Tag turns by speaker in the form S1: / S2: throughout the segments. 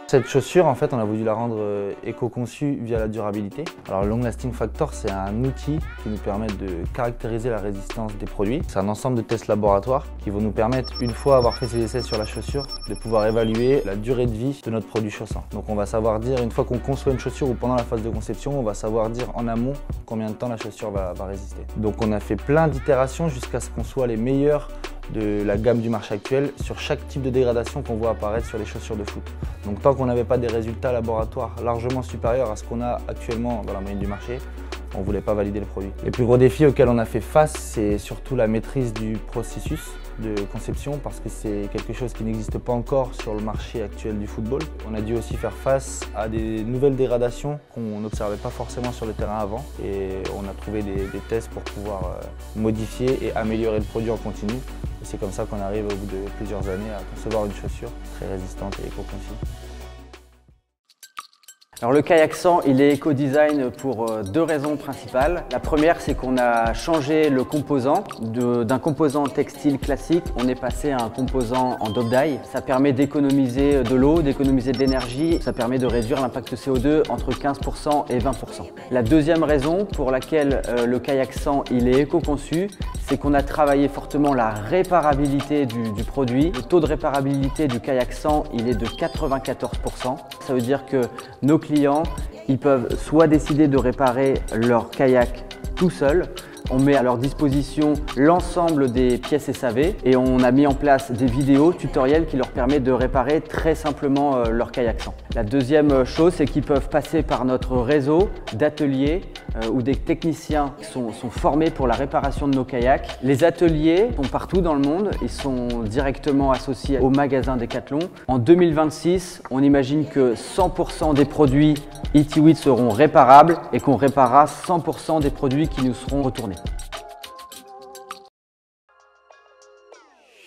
S1: Cette chaussure, en fait, on a voulu la rendre éco-conçue via la durabilité. Alors, le Long Lasting Factor, c'est un outil qui nous permet de caractériser la résistance des produits. C'est un ensemble de tests laboratoires qui vont nous permettre, une fois avoir fait ces essais sur la chaussure, de pouvoir évaluer la durée de vie de notre produit chaussant. Donc, on va savoir dire, une fois qu'on conçoit une chaussure ou pendant la phase de conception, on va savoir dire en amont combien de temps la chaussure va résister. Donc, on a fait plein d'itérations jusqu'à ce qu'on soit les meilleurs de la gamme du marché actuel sur chaque type de dégradation qu'on voit apparaître sur les chaussures de foot. Donc tant qu'on n'avait pas des résultats laboratoires largement supérieurs à ce qu'on a actuellement dans la moyenne du marché, on ne voulait pas valider le produit. Les plus gros défis auxquels on a fait face, c'est surtout la maîtrise du processus de conception parce que c'est quelque chose qui n'existe pas encore sur le marché actuel du football. On a dû aussi faire face à des nouvelles dégradations qu'on n'observait pas forcément sur le terrain avant et on a trouvé des tests pour pouvoir modifier et améliorer le produit en continu. Et c'est comme ça qu'on arrive au bout de plusieurs années à concevoir une chaussure très résistante et éco-conçue.
S2: Alors le kayak 100, il est éco-design pour deux raisons principales. La première, c'est qu'on a changé le composant. D'un composant textile classique, on est passé à un composant en dye. Ça permet d'économiser de l'eau, d'économiser de l'énergie. Ça permet de réduire l'impact CO2 entre 15% et 20%. La deuxième raison pour laquelle le kayak 100 il est éco-conçu, c'est qu'on a travaillé fortement la réparabilité du produit. Le taux de réparabilité du kayak 100, il est de 94%. Ça veut dire que nos clients, ils peuvent soit décider de réparer leur kayak tout seul. On met à leur disposition l'ensemble des pièces SAV et on a mis en place des vidéos tutoriels qui leur permettent de réparer très simplement leur kayak 100. La deuxième chose, c'est qu'ils peuvent passer par notre réseau d'ateliers où des techniciens sont formés pour la réparation de nos kayaks. Les ateliers sont partout dans le monde, ils sont directement associés au magasin Decathlon. En 2026, on imagine que 100% des produits Itiwit seront réparables et qu'on réparera 100% des produits qui nous seront retournés.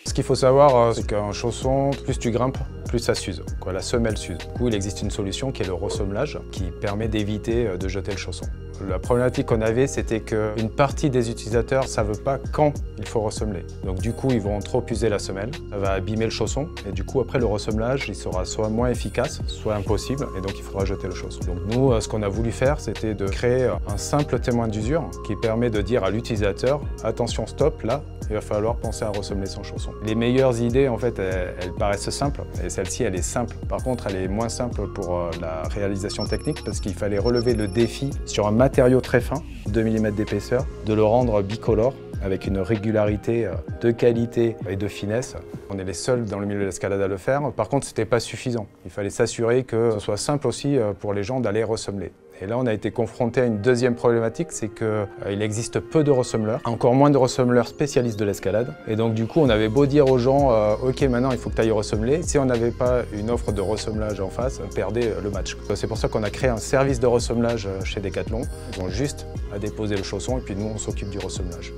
S3: Ce qu'il faut savoir, c'est qu'un chausson, plus tu grimpes, plus ça s'use. La semelle s'use. Du coup, il existe une solution qui est le ressemblage, qui permet d'éviter de jeter le chausson. La problématique qu'on avait, c'était qu'une partie des utilisateurs ne savent pas quand il faut ressemeler. Donc du coup, ils vont trop user la semelle, ça va abîmer le chausson, et du coup, après le ressemblage, il sera soit moins efficace, soit impossible, et donc il faudra jeter le chausson. Donc nous, ce qu'on a voulu faire, c'était de créer un simple témoin d'usure qui permet de dire à l'utilisateur « Attention, stop, là, il va falloir penser à ressemeler son chausson ». Les meilleures idées, en fait, elles paraissent simples, et celle-ci, elle est simple. Par contre, elle est moins simple pour la réalisation technique, parce qu'il fallait relever le défi sur un matériau très fin, 2 mm d'épaisseur, de le rendre bicolore, avec une régularité de qualité et de finesse. On est les seuls dans le milieu de l'escalade à le faire. Par contre, ce n'était pas suffisant. Il fallait s'assurer que ce soit simple aussi pour les gens d'aller ressemeler. Et là, on a été confronté à une deuxième problématique, c'est qu'il existe peu de ressembleurs, encore moins de ressembleurs spécialistes de l'escalade. Et donc du coup, on avait beau dire aux gens « Ok, maintenant il faut que tu ailles ressemeler », si on n'avait pas une offre de ressemelage en face, on perdait le match. C'est pour ça qu'on a créé un service de ressemelage chez Decathlon. Ils ont juste à déposer le chausson et puis nous, on s'occupe du ressemelage.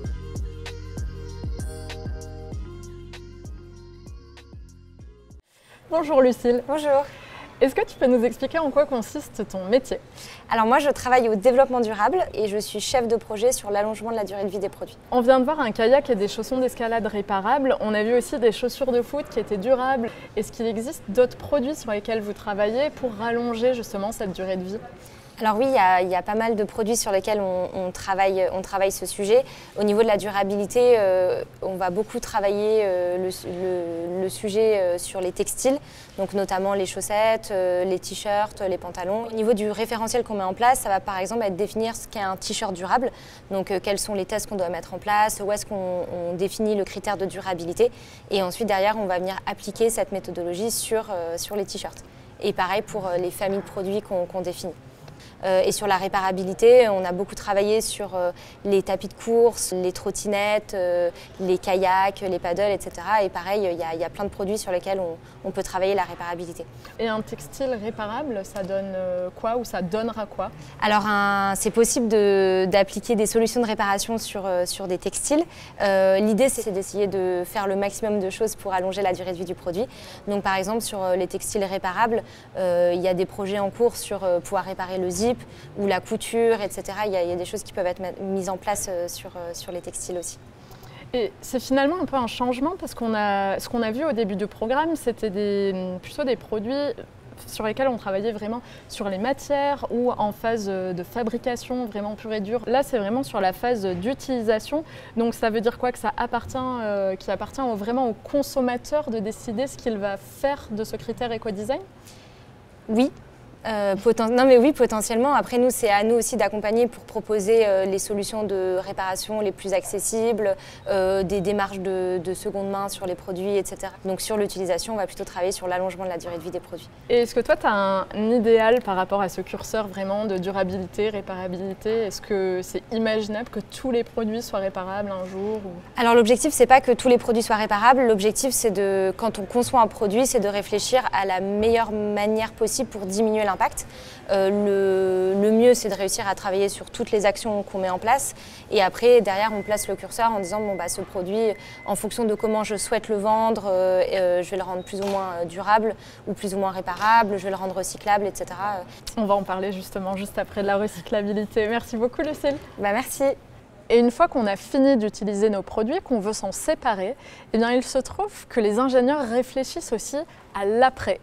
S4: Bonjour Lucille.
S5: Bonjour.
S4: Est-ce que tu peux nous expliquer en quoi consiste ton métier?
S5: Alors moi je travaille au développement durable et je suis chef de projet sur l'allongement de la durée de vie des produits.
S4: On vient de voir un kayak et des chaussons d'escalade réparables. On a vu aussi des chaussures de foot qui étaient durables. Est-ce qu'il existe d'autres produits sur lesquels vous travaillez pour rallonger justement cette durée de vie?
S5: Alors oui, il y a pas mal de produits sur lesquels on travaille ce sujet. Au niveau de la durabilité, on va beaucoup travailler le sujet sur les textiles, donc notamment les chaussettes, les t-shirts, les pantalons. Au niveau du référentiel qu'on met en place, ça va par exemple être définir ce qu'est un t-shirt durable, donc quels sont les tests qu'on doit mettre en place, où est-ce qu'on définit le critère de durabilité. Et ensuite derrière, on va venir appliquer cette méthodologie sur les t-shirts. Et pareil pour les familles de produits qu'on définit. Et sur la réparabilité, on a beaucoup travaillé sur les tapis de course, les trottinettes, les kayaks, les paddles, etc. Et pareil, il y a plein de produits sur lesquels on peut travailler la réparabilité.
S4: Et un textile réparable, ça donne quoi ou ça donnera quoi?
S5: Alors c'est possible d'appliquer des solutions de réparation sur des textiles. L'idée c'est d'essayer de faire le maximum de choses pour allonger la durée de vie du produit. Donc par exemple sur les textiles réparables, il y a des projets en cours sur pouvoir réparer le zip ou la couture, etc. Il y a des choses qui peuvent être mises en place sur les textiles aussi.
S4: Et c'est finalement un peu un changement parce ce qu'on a vu au début du programme, c'était plutôt des produits sur lesquels on travaillait vraiment sur les matières ou en phase de fabrication vraiment pure et dure. Là, c'est vraiment sur la phase d'utilisation. Donc ça veut dire quoi? Que ça appartient, vraiment au consommateur de décider ce qu'il va faire de ce critère éco-design?
S5: Oui. Non mais oui, potentiellement. Après nous, c'est à nous aussi d'accompagner pour proposer les solutions de réparation les plus accessibles, des démarches de seconde main sur les produits, etc. Donc sur l'utilisation, on va plutôt travailler sur l'allongement de la durée de vie des produits.
S4: Et est-ce que toi, tu as un idéal par rapport à ce curseur vraiment de durabilité, réparabilité? Est-ce que c'est imaginable que tous les produits soient réparables un jour
S5: Alors l'objectif, c'est pas que tous les produits soient réparables. L'objectif, c'est quand on conçoit un produit, c'est de réfléchir à la meilleure manière possible pour diminuer l'impact. Le mieux, c'est de réussir à travailler sur toutes les actions qu'on met en place. Et après, derrière, on place le curseur en disant bon, bah, ce produit, en fonction de comment je souhaite le vendre, je vais le rendre plus ou moins durable ou plus ou moins réparable, je vais le rendre recyclable, etc.
S4: On va en parler justement juste après de la recyclabilité. Merci beaucoup, Lucille.
S5: Bah, merci.
S4: Et une fois qu'on a fini d'utiliser nos produits, qu'on veut s'en séparer, eh bien, il se trouve que les ingénieurs réfléchissent aussi à l'après.